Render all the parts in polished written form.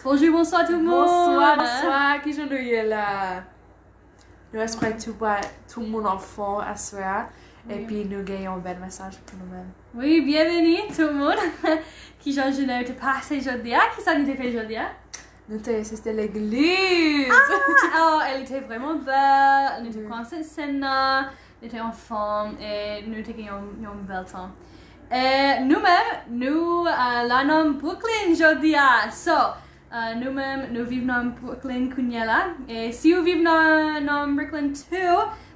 Bonjour, bonsoir tout le monde. Bonsoir, qui j'en ai là? Nous espérons tout le monde en fond à soir. Et puis nous gagnons un bel message pour nous-mêmes. Oui, bienvenue tout le monde. Qui j'en ai te passé aujourd'hui? Qui ça nous a fait aujourd'hui? C'était l'église. Oh, elle était vraiment belle. Nous étions coincés scène, nous étions en forme et nous avons un bel temps. Nous-mêmes, nous allons Brooklyn aujourd'hui. So, nous-mêmes, nous vivons dans Brooklyn, Kunyela. Et si vous vivez dans Brooklyn too,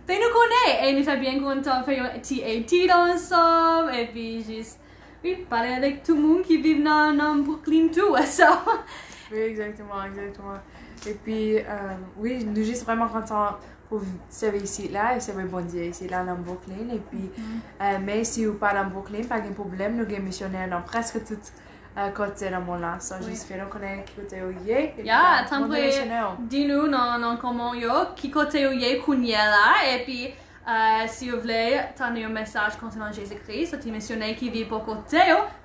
ben nous connaissons. Et nous sommes bien contents de faire un TAT ensemble. Et puis juste, oui, parler avec tout le monde qui vit dans Brooklyn too. So. Oui, exactement. Et puis, oui, nous sommes vraiment contents pour servir ici là et servir bon Dieu ici là dans Brooklyn. Et puis, mais si vous pas dans Brooklyn, pas de problème, nous sommes missionnaires dans presque tout côté dans mon là. So, j'espère qu'on est qui côté où y est. Yeah, dis-nous dans comment yo, qui côté où y est Kunyela. Et puis, si vous voulez donner un message concernant Jésus-Christ, c'est une missionnaire qui vit pour côté,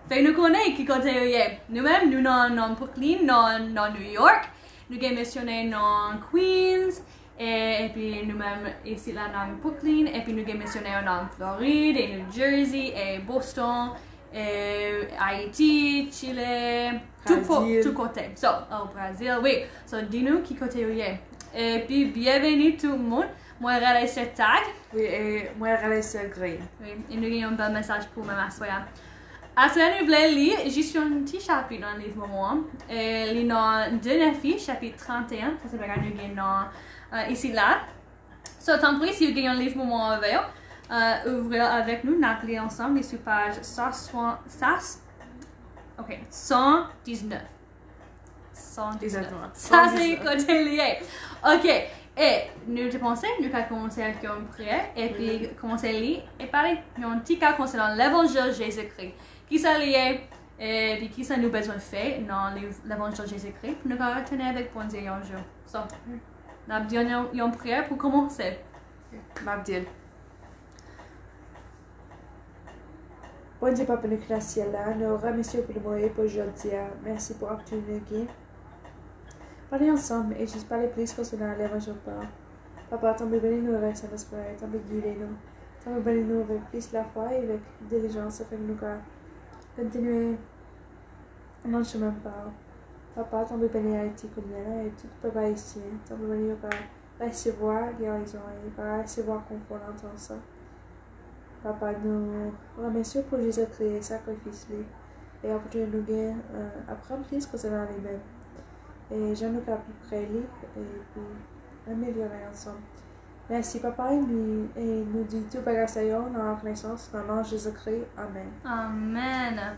faites-nous connaître qui côté où y est. Nous-mêmes, nous dans Brooklyn, dans New York, nous sommes missionnaires dans Queens. Et puis nous-mêmes ici là dans Brooklyn, et puis nous sommes missionnaires dans Floride, et New Jersey, et Boston, et Haïti, Chile, tout côté. So, au Brésil, oui. So, dis-nous qui côté vous êtes. Et puis, bienvenue tout le monde. Moi, je regarde ce tag. Oui, et moi, je regarde ce green. Oui, et nous avons un bel message pour ma soeur. Après, nous voulons lire juste un petit chapitre dans le livre Moment. Et nous avons deux Néphi, chapitre 31. Ça, c'est parce que nous avons ici là. So, tant pis, si vous avez un livre Moment avec ouvrez avec nous, n'appelez ensemble sur page 119. 119. Ça, c'est côté lié. Ok, et nous te pensons, nous allons commencer avec une prière, et puis commencer à lire et parler. Nous avons un petit cas concernant l'évangile de Jésus-Christ. Qui ça lié, et puis qui ça nous besoin de faire dans l'évangile de Jésus-Christ. Nous allons retourner avec bon Dieu un jour. So, nous avons une prière pour commencer. M'abdil. Bon Dieu, Papa, nous ciel là, nous remercions pour le moyen pour aujourd'hui. Merci pour l'opportunité. Parlez ensemble et juste parler plus concernant l'évangile. Papa, t'en bénis nous avec son esprit, t'en bénis nous. T'en bénis nous avec plus la foi et avec diligence afin que nous continuer notre chemin par. Papa, t'en bénis Haïti, Kunyela et tout le peuple haïtien. T'en bénis nous par recevoir guérison et par recevoir confort dans ton sang. Papa, nous remercions pour Jésus-Christ et sacrifice lui. Et après nous gagnons apprendre plus concernant lui-même. Et je nous capte près lui et puis améliorer ensemble. Merci Papa et nous dit tout grâce à dans la reconnaissance dans le nom de Jésus-Christ. Amen. Amen.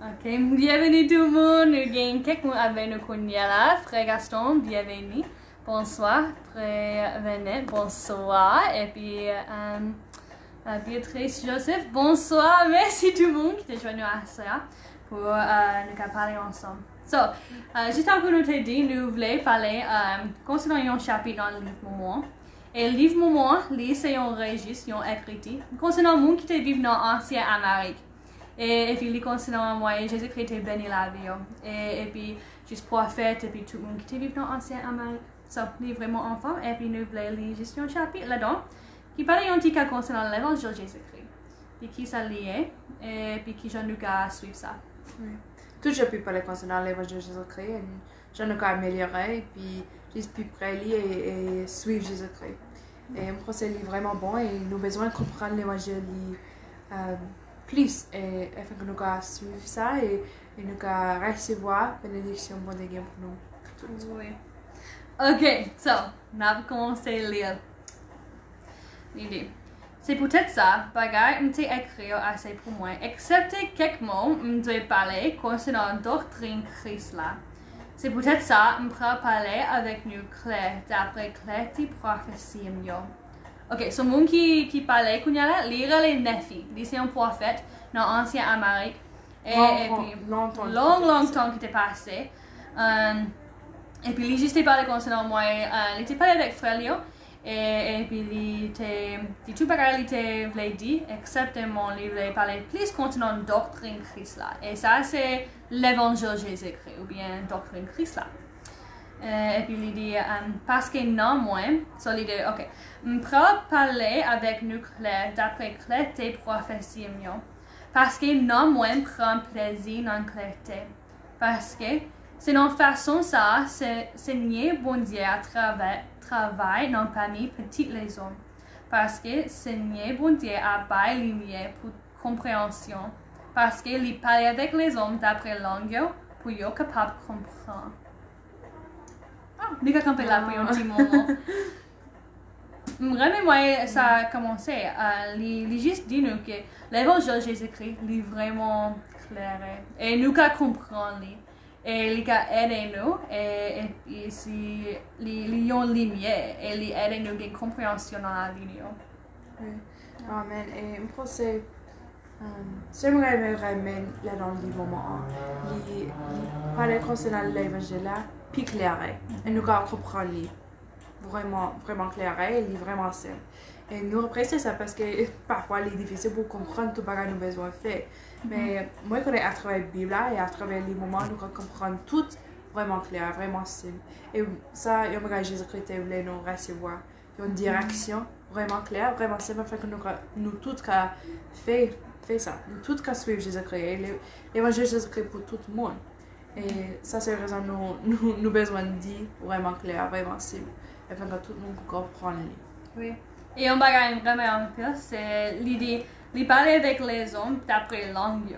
Ok, bienvenue tout le monde. Nous gagnons quelques mots avec nous Kunyela. Frère Gaston, bienvenue. Bonsoir. Frère Venet, bonsoir. Et puis Béatrice Joseph, bonsoir. Merci tout le monde qui est joint à ça pour nous parler ensemble. So, juste avant que nous te dit, nous voulons parler concernant un chapitre dans le livre Moment. Et le livre Moment, c'est un registre, un écrit concernant le monde qui vit dans l'Ancienne Amérique. Et puis, concernant moi, Jésus-Christ a béni la vie. Et puis, juste prophète, et puis tout le monde qui vit dans l'Ancienne Amérique. So, livre vraiment ensemble. Et puis, nous voulons lire juste un chapitre là-dedans qui parle un petit cas concernant l'évangile de Jésus-Christ. Puis, qui ça lié, et puis qui j'en ai suivre ça. Oui. Tout je peux parler concernant l'évangile de Jésus-Christ et j'en ai améliorer et puis juste plus près lire et suivre Jésus-Christ. Et je pense que c'est vraiment bon et nous avons besoin de comprendre l'évangile plus et afin que nous puissions suivre ça et nous puissions recevoir la bénédiction pour nous. Oui. Ok, so, on va commencer à lire. L'idée. C'est peut-être ça, bagaille m'te écrire assez pour moi, excepté quelques mots m'te parler concernant la doctrine Christ là. C'est peut-être ça, m'prend parler avec nous clair, d'après clair de prophétie m'yo. Ok, ce monde qui parlait qu'on y a lire les Néphi, c'est un prophète dans l'Ancienne Amérique et puis longtemps qui était passé. Et puis il juste parlé concernant moi, il était parlé avec frère Léo. Et puis, il tout bagage, il voulait dire, exceptement, il voulait parler plus concernant doctrine Christ là. Et ça, c'est l'évangile Jésus-Christ, ou bien doctrine Christ là. Et puis, il dit, parce que non, moi, ça, il dit, ok, pour parler avec nous clair, d'après clarté prophétie, parce que non, moi, prend plaisir dans clarté. Parce que c'est une façon, ça, c'est nier bon Dieu à travail dans parmi petits les hommes. Parce que c'est nier bon Dieu à bail lumière pour compréhension. Parce que il parle avec les hommes d'après langue pour être capable de comprendre. Nika campé là pour un petit moment. Vraiment, moi, ça a commencé. Il juste dit nous que l'évangile Jésus-Christ est vraiment clair. Et nous comprenons. Et il a aidé nous. Et puis, si il y a une lumière, et il aide nous à compréhension dans la vie. Oui. Amen. Et je pense que j'aimerais vraiment là dans le moment. Il parle concernant l'évangile là. Puis clair, et nous comprendre vraiment clair, il est vraiment simple. Et nous apprécions ça parce que parfois il est difficile pour comprendre tout ce que nous besoin de faire. Mais moi, quand à travers la Bible et à travers les moments, nous comprenons tout vraiment clair, vraiment simple. Et ça, il y a Jésus-Christ voulait nous recevoir. Il y a une direction vraiment claire, vraiment simple, afin que nous tous fait ça. Nous tous suivre Jésus-Christ. L'évangile Jésus-Christ pour tout le monde. Et ça, c'est la raison que nous besoin de dire vraiment clair, vraiment simple, afin que tout le monde comprenne. Oui. Et un bagage vraiment un peu, c'est l'idée de parler avec les hommes d'après langue.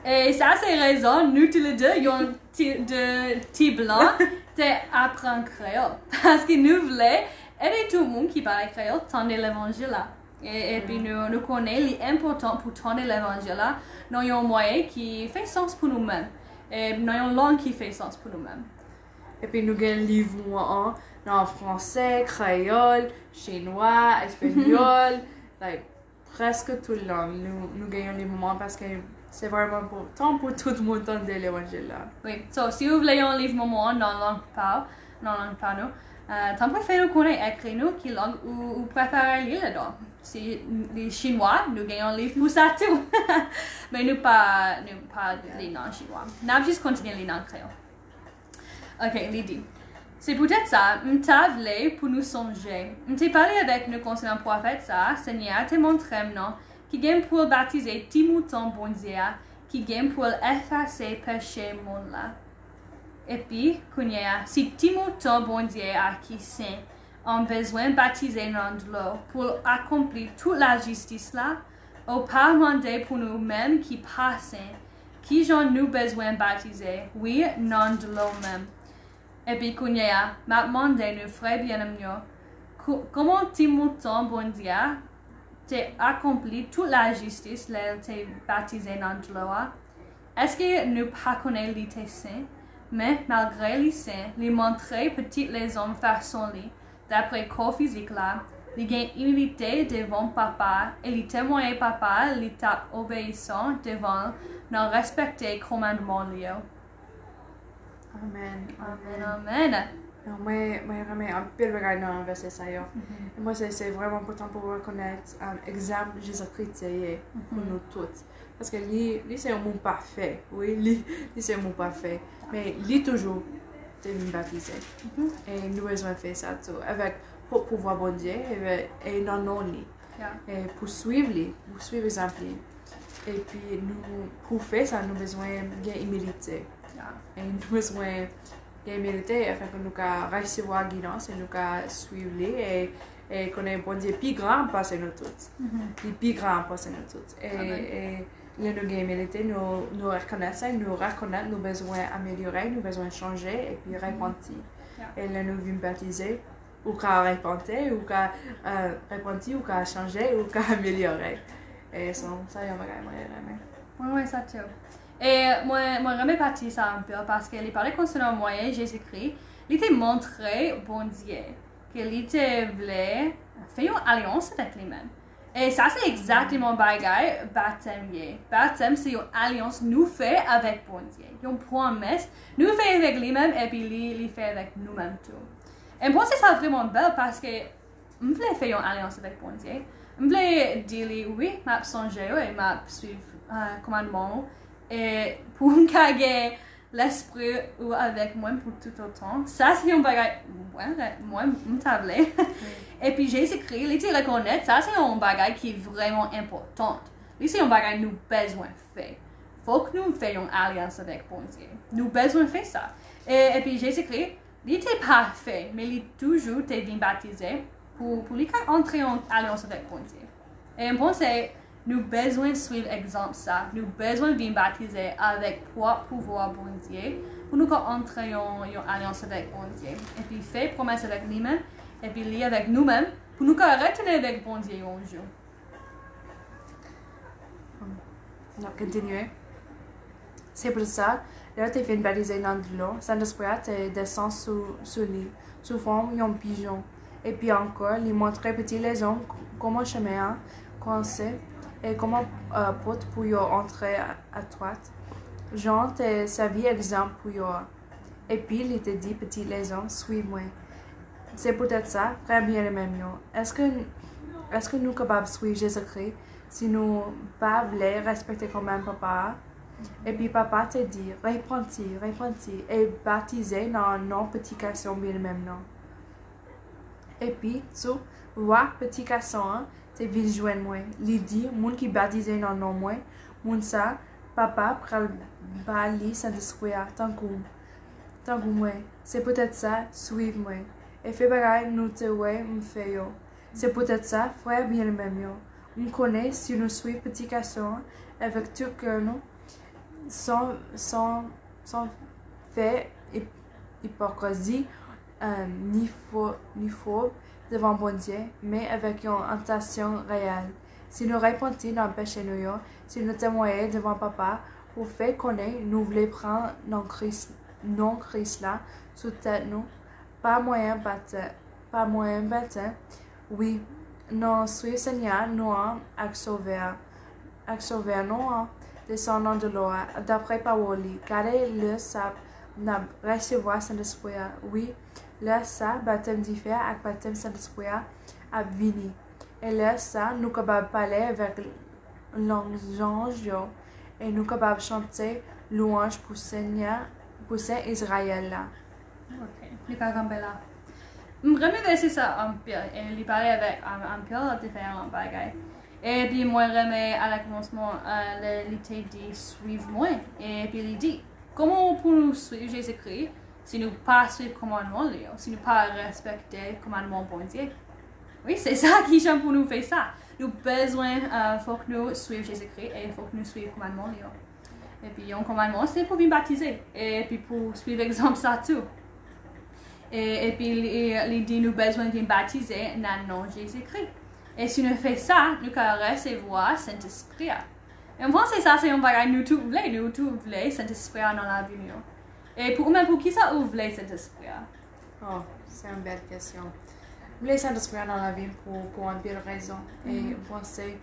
Et ça, c'est la raison, nous tous les deux, nous avons de petits blancs d'apprendre créole. Parce que nous voulons aider tout le monde qui parle créole à tendre l'évangile là. Et puis nous connaissons l'important pour tendre l'évangile là, dans un moyen qui fait sens pour nous-mêmes. Et nous avons une langue qui fait sens pour nous-mêmes. Et puis nous avons un livre en français, créole, chinois, espagnol, presque toute langue. Nous gagnons les moments parce que c'est vraiment important pour tout le monde d'entendre l'évangile là. Oui, so, si vous voulez un livre moment dans la langue parle, tant pis faites-nous connaître, écrivez-nous quelle langue vous préférez lire là-dedans. Si les Chinois, nous gagnons un livre pour ça tout. Mais nous pas les noms chinois. Nous allons juste continuer les noms créoles. Ok, Lydie. C'est peut-être ça, m'tavle pour nous songer. M't'ai parlé avec nous concernant le prophète ça, Seigneur, te montré non, qui gagne pour baptiser Timouton bon Dieu, qui gagne pour effacer péché monde là. Et puis, si Timouton bon Dieu a qui saint, ont besoin de baptiser dans de l'eau pour accomplir toute la justice là, ou pas demander pour nous-mêmes qui passent, qui j'en nous besoin de baptiser, oui, non de l'eau même. Et puis, m'a demandé nous frères bien-aimés, comment Timouton bon Dieu t'es accompli toute la justice là, t'es baptisé dans de l'eau. Est-ce que nous pas connaissons les saints, mais malgré les saints, les montrer petit les hommes façonnés, d'après corps physique là, les gains humilité devant papa et les témoigner papa, les tapes obéissant devant non respecter commandement lié. Amen. Amen. Moi, vraiment un peu de dans le verset ça. Moi, c'est vraiment important pour reconnaître un exemple de Jésus-Christ pour nous tous. Parce que lui, c'est un monde parfait. Oui, lui, c'est un monde parfait. Mais lui, toujours, t'es baptisé. Et nous besoin de faire ça tout. Avec pour pouvoir bon Dieu et non non lui. Et pour suivre l'exemple. Et puis, pour faire ça, nous besoin d'humilité. Et nous besoin d'humilité afin que nous puissions recevoir la guidance et nous puissions suivre et connaître bon Dieu plus grand parce que nous tous. Le plus grand parce que nous tous. Et nous avons l'humilité, nous reconnaissons nos besoins améliorer, nos besoins changer et puis repentir. Et là, nous venons baptiser ou qu'à repentir ou qu'à repentir ou qu'à changer ou qu'à améliorer. Et ça, il y a vraiment. Oui, ça tout. Et moi, je parti ça un peu parce qu'il parlait concernant moi, Jésus-Christ. Il t'a montré, bon Dieu, qu'il voulait faire une alliance avec lui-même. Et ça, c'est exactement le baptême. Baptême, c'est une alliance nous fait avec bon Dieu. Une promesse, nous fait avec lui-même et puis lui fait avec nous-mêmes tout. Et pour moi, c'est ça vraiment belle parce que je voulais faire une alliance avec bon Dieu. Je voulais dire oui, m'a songer et m'a suivre commandement et pour me caguer l'esprit ou avec moi pour tout le temps. Ça c'est un bagage moi me tablé. Et puis Jésus-Christ, il dit reconnaître ça c'est un bagage qui est vraiment important. C'est un bagage nous besoin faire. Faut que nous fassions une alliance avec bon Dieu. Nous besoin faire ça. Et puis Jésus-Christ, il était parfait, mais il toujours été bien baptisé pour lui entrer en alliance avec bon Dieu. Et je pense nous besoin suivre l'exemple ça. Nous besoin bien baptiser avec pouvoir bon Dieu pour nous entrer en alliance avec bon Dieu. Et puis faire promesse avec lui-même et puis lier avec nous-mêmes pour nous retourner avec bon Dieu un jour. On va continuer. C'est pour ça, là, tu es baptisé dans de l'eau. Saint-Esprit, tu descends sous lit, sous forme d'un pigeon. Et puis encore, il montre petit les gens comment chemin commencer et comment porte pour entrer à droite. Jean t'a servi exemple pour eux. Et puis, il te dit, petit les gens, suis-moi. C'est peut-être ça, frère bien-aimé. Est-ce que nous sommes capables de suivre Jésus-Christ si nous ne pas voulons respecter quand même papa? Et puis papa te dit, repentis, et baptisé dans non petit garçon bien le même nom. Et puis, tu vois, petit garçon, te vil joindre moi. Il dit, moun qui baptisé dans nom moi, moun ça, papa pral bali Saint-Esprit, tant que moi. C'est peut-être ça, suive-moi. Et fais pareil, nous te ouais, m'fait yo. C'est peut-être ça, frère bien le même yo. On connaît si nous suivons petit garçon, avec tout cœur nous, sans fait hypocrisie, ni faux devant bon Dieu, mais avec une intention réelle. Si nous répondons dans le péché nous, si nous témoignons devant papa, pour faire connaître, nous voulons prendre non Christ là, sous tête nous, pas moyen baptême, oui, non suivre Seigneur, nous avec sauver nous, descendant de l'eau, d'après parole, gardez le sable, n'a recevoir Saint-Esprit, oui, le sable, baptême différent avec baptême Saint-Esprit, à venir. Et là, ça, nous sommes capables de parler avec l'ange et nous sommes capables de chanter louange pour Seigneur, pour Saint Israël là. Ok, les parents là. Je remets ça un peu et il parlait avec un peu différents bagages. Et puis moi remets à la commencement l'été dit suivre-moi et puis il dit comment pour nous suivre Jésus-Christ si nous pas suivre le commandement si nous pas respecter le commandement bon Dieu. Oui, c'est ça qui chante pour nous faire ça. Nous besoin faut que nous suivre Jésus-Christ et il faut que nous suivre le commandement Et puis un commandement c'est pour bien baptiser et puis pour suivre l'exemple ça tout. Et puis il dit nous besoin de baptiser dans le nom de Jésus-Christ. Et si nous faisons ça, nous allons recevoir Saint-Esprit. Et moi, c'est ça, c'est un bagage nous tous voulons Saint-Esprit dans la vie. Et pour qui ça vous voulez Saint-Esprit? Oh, c'est une belle question. Vous voulez Saint-Esprit dans la vie pour une belle raison. Et pensez,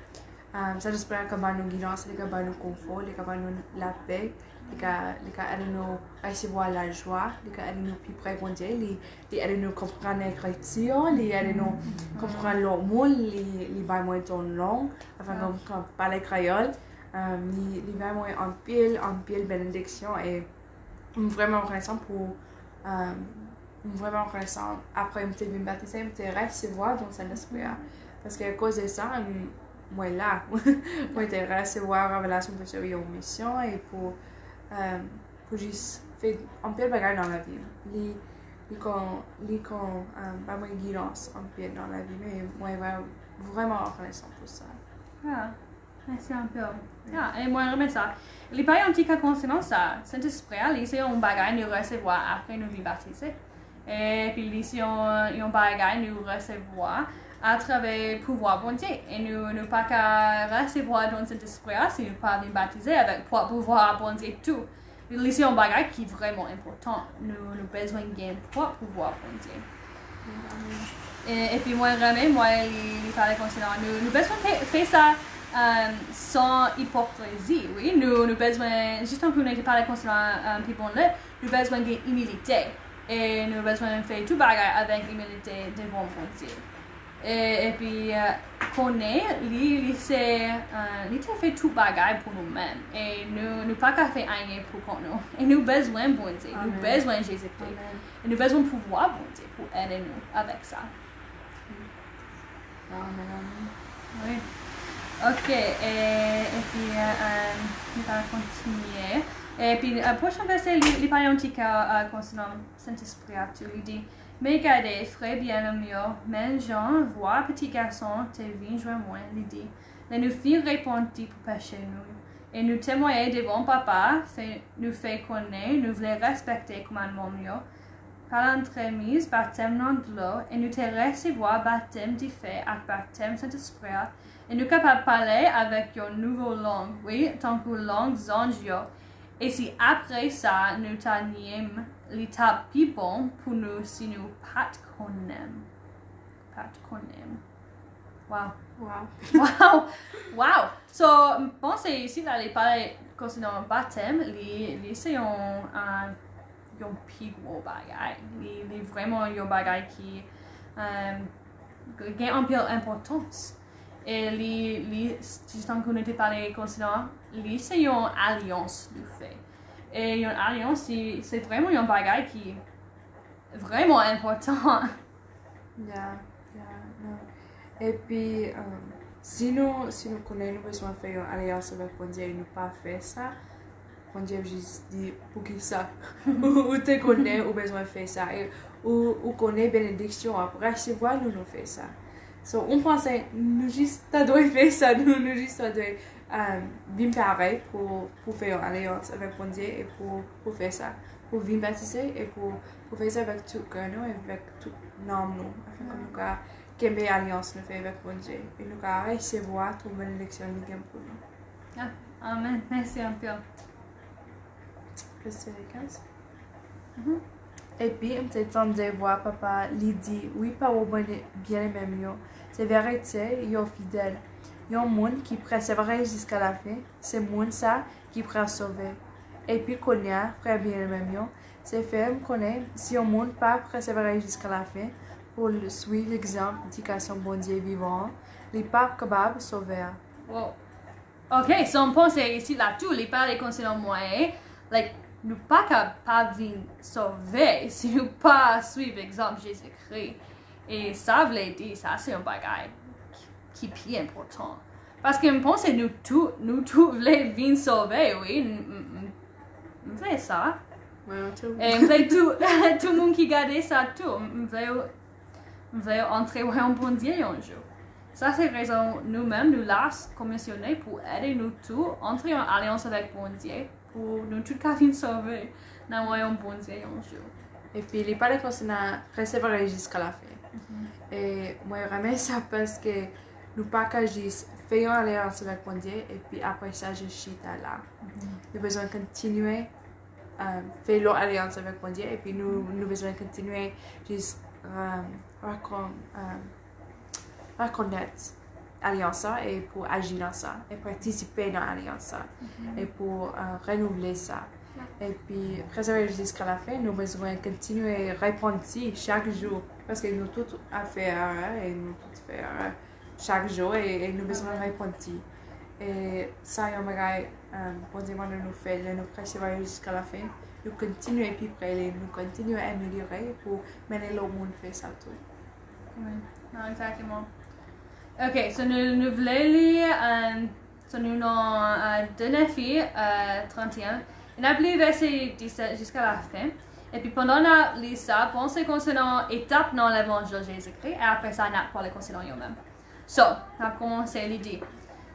Saint-Esprit est capable de nous guider, il est capable de nous confort, il est capable de nous la paix. Il aide nous recevoir la joie, il aide nous plus près de Dieu, il aide nous comprendre l'écriture, il aide nous comprendre le monde, il va nous donner une langue, afin qu'on parle créole, il va nous en pile bénédiction et vraiment reconnaissant après me suis baptisé, me suis recevoir dans Saint-Esprit parce qu'à cause de ça, moi là, moi j'ai recevoir la révélation de Dieu en mission et pour juste faire un peu de bagarre dans la vie. Les pas moins guidance un peu dans la vie, mais moi vraiment reconnaissant pour ça. Ah, merci un peu. Ah, et moi remets ça. Il n'y a pas un petit cas concernant ça. Saint-Esprit, c'est un bagage nous recevoir après nous baptiser. Et puis c'est un bagage nous recevoir à travers le pouvoir bon Dieu. Et nous ne pas qu'à recevoir dans cet esprit si nous ne pas bien baptiser avec le pouvoir bon Dieu tout. C'est un bagage qui est vraiment important. Nous avons besoin de pouvoir bon Dieu. Et puis moi, il parlait concernant nous besoin de faire ça sans hypocrisie. Oui, nous avons besoin, juste comme nous parlé concernant people là, nous avons besoin d'humilité. Et nous avons besoin de faire tout bagage avec humilité devant bon Dieu. Et puis, connaît, lui fait tout bagaille pour nous-mêmes. Et nous pas qu'à faire rien pour nous. Et nous besoin bon Dieu, nous besoin Jésus-Christ. Et nous besoin pouvoir bon Dieu pour aider nous avec ça. Amen. Oui. Ok, et puis, on va continuer. Et puis, le prochain verset, il parle un petit peu concernant Saint-Esprit. Il dit, mais gardez, frères bien-aimés, mais Jean, vois, petit garçon, tes vignes joins-moi, il dit, les nous filles repentis pour pécher nous. Et nous témoigner devant papa, nous fait connaître, nous voulons respecter commandement mieux. Par l'entremise, baptême dans de l'eau, et nous te recevoir baptême du feu avec baptême Saint-Esprit, et nous capables de parler avec une nouvelle langue, oui, tant que langue anges. Et si après ça, nous t'anions l'étape plus bon pour nous si nous pas connaissons. Pas connaissons. Wow. So, je pense ici, là, les parler concernant le baptême, c'est un plus gros bagage. C'est vraiment un bagage qui a un peu d'importance. Et juste comme on était parlé concernant, c'est une alliance du fait. Et une alliance, c'est vraiment un bagage qui est vraiment important. Yeah. Et puis, si nous connaissons besoin de faire une alliance avec bon Dieu et nous pas faire ça, bon Dieu juste dit pour qui ça, ou te connaît ou besoin de faire ça, ou connaît bénédiction après recevoir nous faire ça. So, on pense nous juste doit faire ça, nous juste doit bien pareil pour faire une alliance avec bon Dieu et pour faire ça, pour bien baptiser et pour faire ça avec tout cœur nous et avec tout nom nous, afin que nous quelle alliance nous fait avec bon Dieu et nous recevoir toute bénédiction qui est pour nous. Amen. Merci un peu. Verset 15. Et puis, on s'entendait voir papa lui dit, oui, parole bien-aimé mieux, c'est vérité, il est fidèle. Il y a un monde qui persévère jusqu'à la fin, c'est le monde ça qui pourra sauver. Et puis, connaît, frère bien-aimé mieux, c'est ferme connaît, si un monde pas persévérer jusqu'à la fin, pour suivre l'exemple d'éducation bon Dieu vivant, il n'est pas capable de sauver. Wow. Ok, si on pense ici là-dessus, il parle concernant moi, nous pas capables de sauver si nous pas suivre l'exemple de Jésus-Christ. Et ça veut dire, ça c'est un bagage qui est plus important. Parce que je pense que nous tous voulons venir sauver, oui. On fait ça. Et on fait tout le monde qui garde ça tout. On veut entrer au royaume bon Dieu un jour. Ça c'est la raison nous-mêmes nous laissons commissionner pour aider nous tous à entrer en alliance avec bon Dieu pour nous tous venir sauver dans le royaume bon Dieu un jour. Et puis il parle concernant persévérer jusqu'à la fin. Et moi j'aime ça parce que nous pas qu'à juste faire une alliance avec bon Dieu et puis après ça je chute là. Nous besoin de continuer faire l'alliance avec bon Dieu et puis nous besoin de continuer juste reconnaître l'alliance et pour agir dans ça et participer dans l'alliance et pour renouveler ça. Et puis, préserver jusqu'à la fin, nous avons besoin de continuer à répondre chaque jour parce que nous tous à faire et nous tous faire chaque jour et nous avons besoin de répondre. Et ça, il y a bon Dieu nous fait, nous préserver jusqu'à la fin. Nous continuons à puis près, nous continuons à améliorer pour mener le monde faire ça tout. Oui, non, exactement. Ok, so nous voulons lire, nous avons deux filles, 31. On a lu verset 17 jusqu'à la fin. Et puis pendant qu'on a lu ça, pensez concernant l'étape dans l'évangile de Jésus-Christ. Et après ça, on a parlé concernant nous-mêmes. So, on a commencé à dire.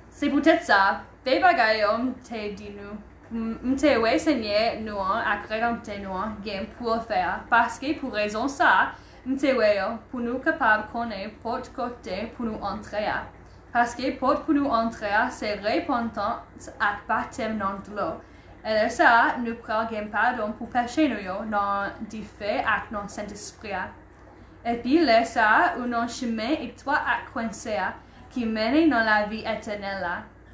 C'est peut-être ça. Des bagailles, te dit nous. Te ouais, Seigneur, nous, à crédenter nous, game pour faire. Parce que pour raison ça, te ouais, pour nous capables de connaître porte côté pour nous entrer. Parce que porte pour nous entrer, c'est repentance avec baptême dans de l'eau. Et ça, nous prenons pardon pour pécher nous dans du fait avec notre Saint-Esprit. Et puis, là, ça, un chemin étroit à coincer qui mène dans la vie éternelle.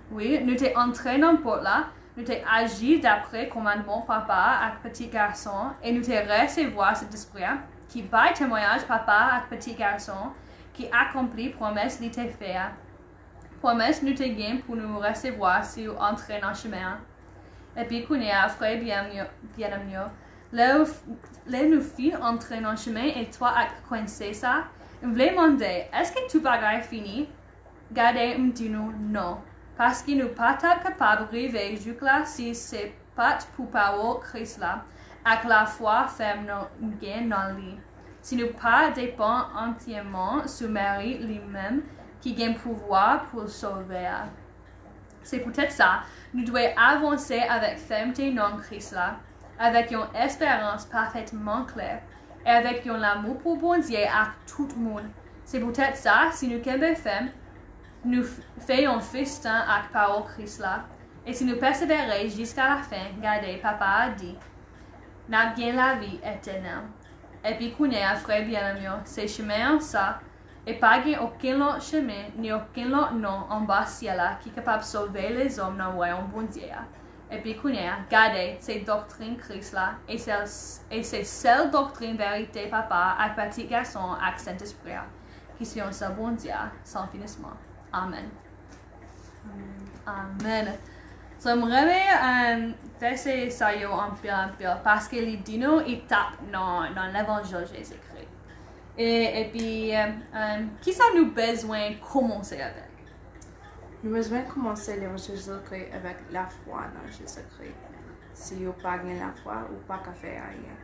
Oui, nous t'es entré dans le porte là, nous t'es agi d'après commandement papa avec petit garçon et nous t'es recevoir cet esprit qui baille témoignage papa avec petit garçon qui accomplit promesse de te faire. Promesse nous te gagne pour nous recevoir si nous entrons dans le chemin. Et puis, qu'on est à frère bien-aimé, les nous filles entrer dans le chemin et toi à coincer ça, je voulais demander, est-ce que tout bagaille fini? Gardez, dis-nous non. Parce que nous pas capables d'arriver jusque-là si c'est pas pour parole Christ là, avec la foi ferme nous gagne dans le lit. Si nous pas dépend entièrement sur Marie lui-même, qui gagne pouvoir pour le sauver. C'est peut-être ça, nous devons avancer avec fermeté dans Christ là, avec une espérance parfaitement claire, et avec un amour pour bon Dieu à tout le monde. C'est peut-être ça, si nous sommes femmes, nous faisons festin avec parole Christ là, et si nous persévérons jusqu'à la fin, regardez, papa a dit, n'a bien la vie éternelle. Et puis qu'on est un frère bien-aimé, c'est chemin ça, et pas aucun autre chemin, ni aucun autre nom en bas ciel qui est capable de sauver les hommes dans le royaume bon Dieu. Et puis qu'on est, regardez, ces doctrines Christ là, et c'est celle doctrine vérité, papa, avec petit garçon, avec Saint-Esprit, qui sont ce bon Dieu, sans finissement. Amen. Amen. So, j'aimerais faire ça un peu, parce que les dinos, ils tapent dans l'évangile Jésus-Christ. Et puis, qui ça nous besoin de commencer avec? Nous avons besoin de commencer l'évangile Jésus-Christ avec la foi dans Jésus-Christ. Si vous n'avez pas la foi, vous n'avez pas faire rien.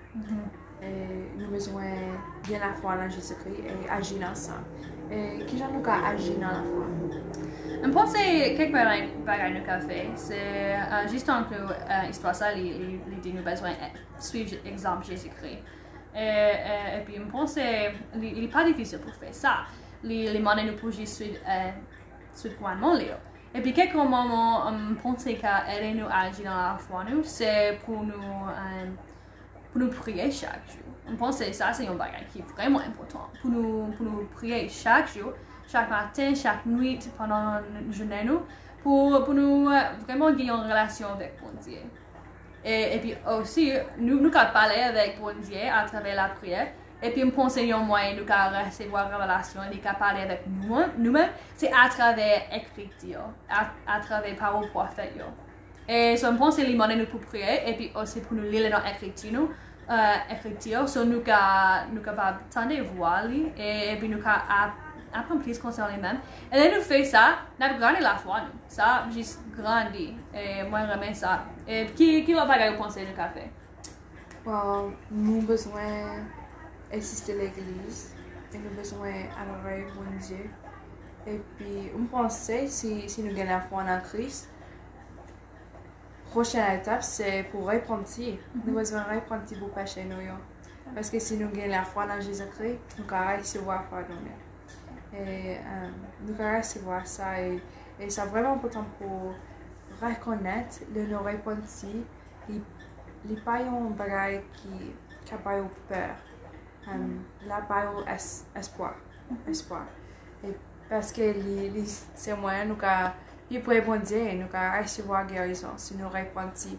Et nous avons besoin de la foi dans Jésus-Christ et agir ensemble. Et qui nous a agi dans la foi? Je pense que quelques bagages nous avons fait, c'est juste un peu histoire ça, les nous avons besoin de suivre l'exemple Jésus-Christ. Et puis je pense qu'il n'est pas difficile pour faire ça. Les moyens nous pouvons juste suivre commandement. Et puis quelques moments, je pense qu'aider nous à agir dans la foi, c'est pour nous prier chaque jour. Je pense que ça, c'est un bagage qui est vraiment important. Pour nous prier chaque jour, chaque matin, chaque nuit, pendant une journée, pour nous vraiment gagner une relation avec bon Dieu. Et puis aussi, nous pouvons parler avec bon Dieu à travers la prière. Et puis, je pense qu'il y a un moyen de recevoir une relation et de parler avec nous-mêmes, c'est à travers l'écriture, à travers parole prophète. Et je pense que les moyens nous pour prier, et puis aussi pour nous lire dans l'écriture, nous sommes capables de voir, et puis nous apprendre plus concernant les mêmes. Et là, nous faisons ça, nous avons grandi la foi, ça, juste grandi. Et moi, j'aime ça. Et qui l'a pas pensé de café? Well, nous avons besoin d'assister à l'église, et nous avons besoin d'adorer bon Dieu. Et puis, on pense si nous gagnons la foi en Christ, la prochaine étape, c'est pour repentir. Nous avons besoin de repentir pour pécher nous. Parce que si nous gagnons la foi dans Jésus-Christ, nous allons recevoir pardonner. Et nous allons recevoir ça. Et c'est vraiment important pour reconnaître nos repentir. Il n'y a pas un bagage qui n'a pas peur. Là, pas espoir. Et parce que c'est moyen nous pour bon Dieu et nous recevoir guérison si nous repentons.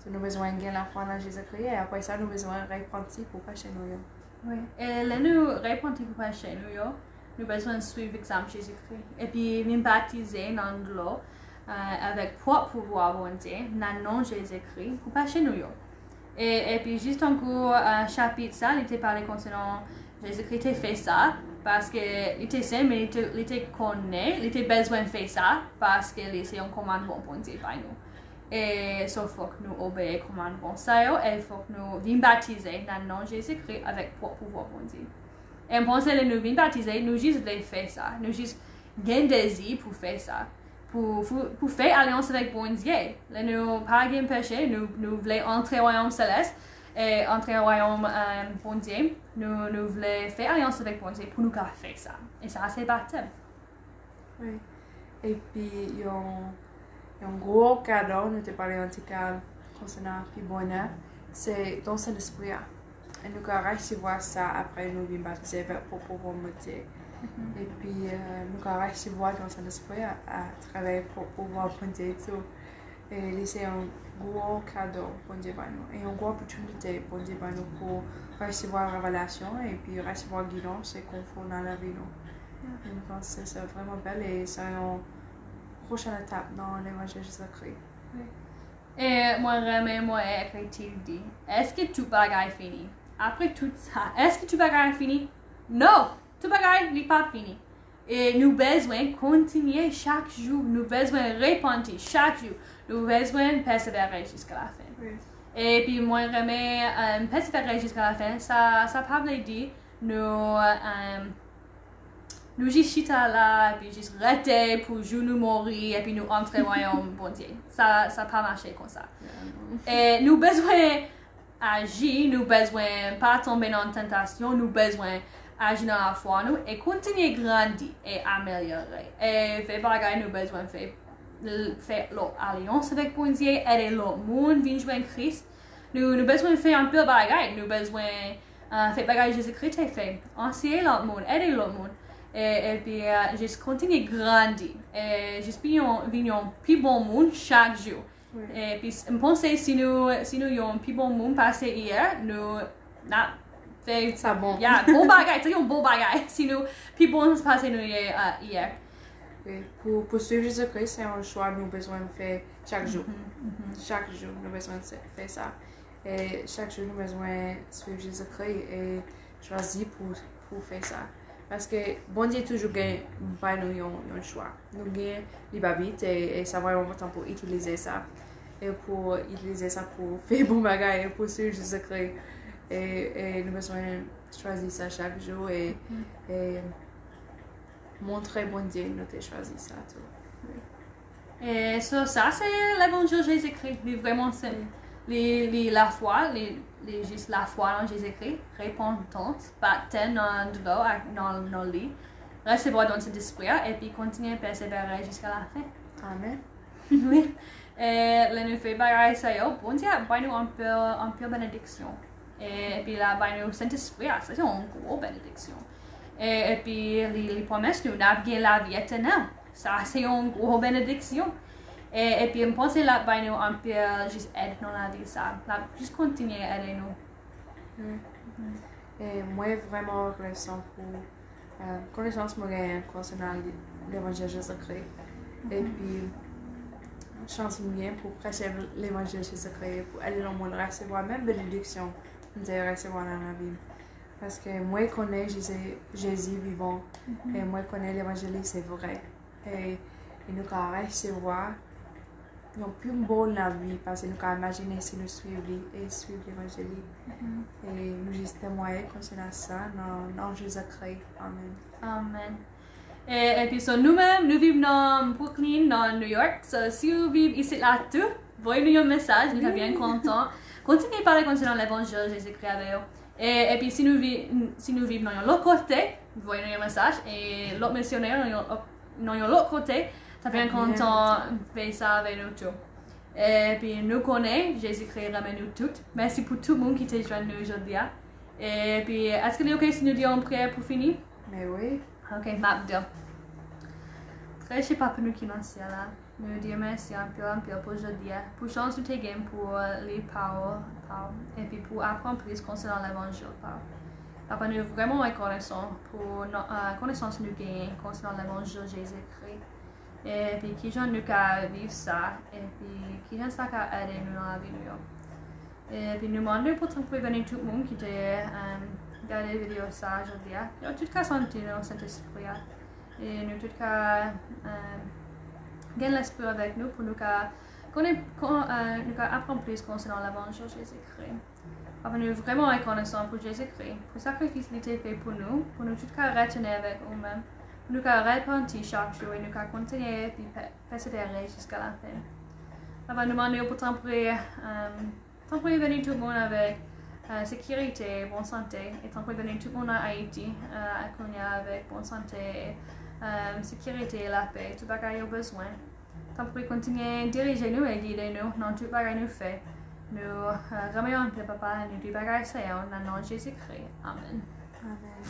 Nous avons besoin de la foi dans Jésus-Christ et après ça nous avons besoin de repentir pour pécher nous. Oui. Et là nous repentir pour pécher nous avons besoin de suivre l'exemple Jésus-Christ. Et puis nous baptiser dans l'eau avec pouvoir bon Dieu dans le nom de Jésus-Christ pour pécher nous. Et puis juste un coup, chapitre ça, il était parlé concernant Jésus-Christ a fait ça parce qu'il était saint, mais il était connaît, il était besoin de faire ça parce que c'est un commandement pour Dieu par nous. Et il faut que nous obéissions au commandement ça et il faut que nous venions baptiser dans le nom de Jésus-Christ avec pouvoir pour Dieu. Et on pense que nous venons baptiser, nous juste voulons faire ça, nous juste gain désir pour faire ça. Pour faire alliance avec bon Dieu. Là, nous pas de péché, nous voulons entrer au royaume céleste et entrer au royaume bon Dieu. Nous voulons faire alliance avec bon Dieu pour nous faire ça. Et ça, c'est baptême. Oui. Et puis, il y a un gros cadeau, nous te parlons en tout cas concernant le bonheur, c'est dans Saint-Esprit. Et nous allons recevoir ça après nous venons baptiser pour pouvoir monter. Et puis, nous allons recevoir dans Saint-Esprit à travers pour pouvoir monter tout. Et c'est un gros cadeau pour Dieu pour nous. Et une grande opportunité pour Dieu pour nous pour recevoir la révélation et puis recevoir guidance et confort dans la vie. Je pense que c'est vraiment belle et c'est une prochaine étape dans l'évangile Jésus-Christ. Et moi, remets moi écrit dit, est-ce que tout bagaille fini? Après tout ça, est-ce que tout bagaille fini? Non, tout bagaille n'est pas fini. Et nous besoin continuer chaque jour, nous besoin répondre chaque jour, nous besoin persévérer jusqu'à la fin. Oui. Et puis moi, remets persévérer jusqu'à la fin, ça parle dit, nous juste chita là, et puis juste rester pour jouer nous mourir, et puis nous entrer au royaume bon Dieu. Ça pas marché comme ça. Et nous besoin agir, nous besoin pas tomber dans la tentation, nous besoin agir dans la foi, nous, et continuer à grandir et améliorer. Et faire bagaille, nous besoin faire l'alliance avec bon Dieu, aider l'autre monde, venir joindre Christ. Nous besoin faire un peu de bagaille, nous besoin faire bagaille Jésus-Christ et faire enseigner l'autre monde, aider l'autre monde. Et puis, juste continuer à grandir. Et juste venir un plus bon monde chaque jour. Oui. Et puis, je pense que si nous avons un plus bon monde passé hier, nous avons fait ça bon. Yeah, bon bagage, c'est un bon bagage. Si nous plus bon passé nous hier. Oui. Pour suivre Jésus-Christ, c'est un choix nous besoin de faire chaque jour. Chaque jour, nous besoin de faire ça. Et chaque jour, nous besoin de suivre Jésus-Christ et choisir pour faire ça. Parce que bon Dieu toujours gagne pas nous un choix. Nous gagnons les babites et ça va être important pour utiliser ça. Et pour utiliser ça pour faire bon bagage et pour suivre Jésus-Christ. Et nous besoin choisir ça chaque jour et montrer bon Dieu nous avons choisi ça tout. Et ça c'est l'évangile Jésus-Christ. Vraiment, c'est la foi, juste la foi en Jésus-Christ, repentance, baptême dans le lit, recevoir dans cet esprit et puis continuer à persévérer jusqu'à la fin. Amen. Oui. Et nous fait bagaille ça bon Dieu, nous un peu bénédiction. Et puis là, nous Saint-Esprit, ça c'est une grosse bénédiction. Et puis les promesses, nous avons la vie éternelle. Ça c'est une grosse bénédiction. Et puis, je pense que là, nous un peu juste aider dans la vie, ça. Là, juste continuer à aider nous. Et moi, vraiment reconnaissant pour connaissance concernant l'évangile Jésus-Christ. Et puis, chance bien pour prêcher l'évangile Jésus-Christ, pour aller dans le monde, recevoir même bénédiction, de recevoir dans la vie. Parce que moi, je connais Jésus vivant, et moi, je connais l'évangile, c'est vrai. Et nous pouvons recevoir. Nous avons plus beau dans la vie parce que nous pouvons imaginer si nous suivons l'évangile. Et nous juste témoigner concernant ça dans Jésus-Christ. Amen. Amen. Et puis, nous-mêmes, nous vivons dans Brooklyn, dans New York. Si vous vivez ici là-tout, voyez-nous un message, nous sommes bien contents. Continuez à parler concernant l'évangile Jésus-Christ avec vous. Et puis, si nous vivons dans l'autre côté, voyez-nous un message. Et l'autre missionnaire dans l'autre côté, ça bien content de faire ça avec nous tous. Et puis nous connaissons, Jésus-Christ ramène nous toutes. Merci pour tout le monde qui t'a joint nous aujourd'hui. Et puis, est-ce que c'est ok si nous disons une prière pour finir? Mais oui. Ok, maintenant. Très cher Papa nous qui nous ciel là. Nous disons merci un peu pour aujourd'hui. Pour chance nous t'aider pour les paroles. Et puis pour apprendre plus concernant l'évangile. Papa nous sommes vraiment reconnaissants pour notre connaissance nous gagnons concernant l'évangile Jésus-Christ. Et puis qui j'en nous qu'à vivre ça, et puis qui j'en ça qu'à aider nous dans la vie nous. Et puis nous demandons pour prévenir tout le monde qui a regardé la vidéo ça aujourd'hui. Nous avons tout qu'à sentir dans cet esprit. Et nous tout qu'à gagner l'esprit avec nous pour nous qu'à apprendre plus concernant l'évangile Jésus-Christ. Papa, nous sommes vraiment reconnaissants pour Jésus-Christ, pour le sacrifice qu'il a fait pour nous tout qu'à retenir avec nous-mêmes. Nous avons répondu chaque jour et nous avons continué et persévérer jusqu'à la fin. Avant de demander pour t'employer venir tout le monde avec sécurité, bonne santé, et t'employer venir tout le monde à Haïti, avec bonne santé, sécurité et la paix, tout ce qu'il a besoin. T'employer continuer à diriger nous et guider nous dans tout ce que nous faisons. Nous remercions le Papa et nous disons dans le nom de Jésus-Christ. Amen. Amen.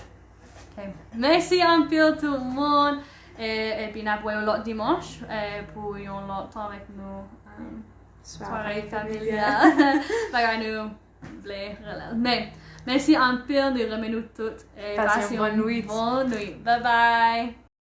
Okay. Merci un peu tout le monde. Et puis, nous avons l'autre dimanche pour un autre temps avec nous. Soirée familiale. Nous Mais merci en pile de remettre nous toutes et passez une bonne nuit. Bonne nuit. Bye bye.